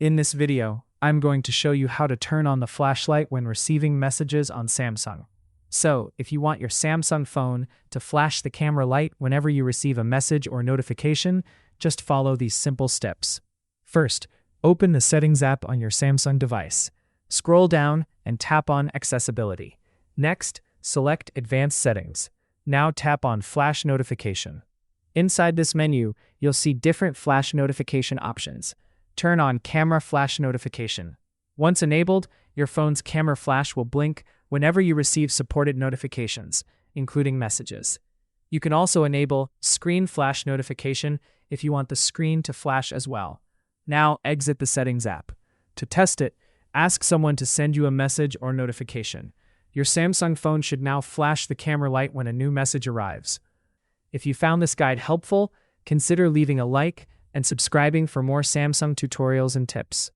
In this video, I'm going to show you how to turn on the flashlight when receiving messages on Samsung. So, if you want your Samsung phone to flash the camera light whenever you receive a message or notification, just follow these simple steps. First, open the Settings app on your Samsung device. Scroll down and tap on Accessibility. Next, select Advanced Settings. Now tap on Flash Notification. Inside this menu, you'll see different flash notification options. Turn on Camera Flash Notification. Once enabled, your phone's camera flash will blink whenever you receive supported notifications, including messages. You can also enable Screen Flash Notification if you want the screen to flash as well. Now exit the Settings app. To test it, ask someone to send you a message or notification. Your Samsung phone should now flash the camera light when a new message arrives. If you found this guide helpful, consider leaving a like and subscribing for more Samsung tutorials and tips.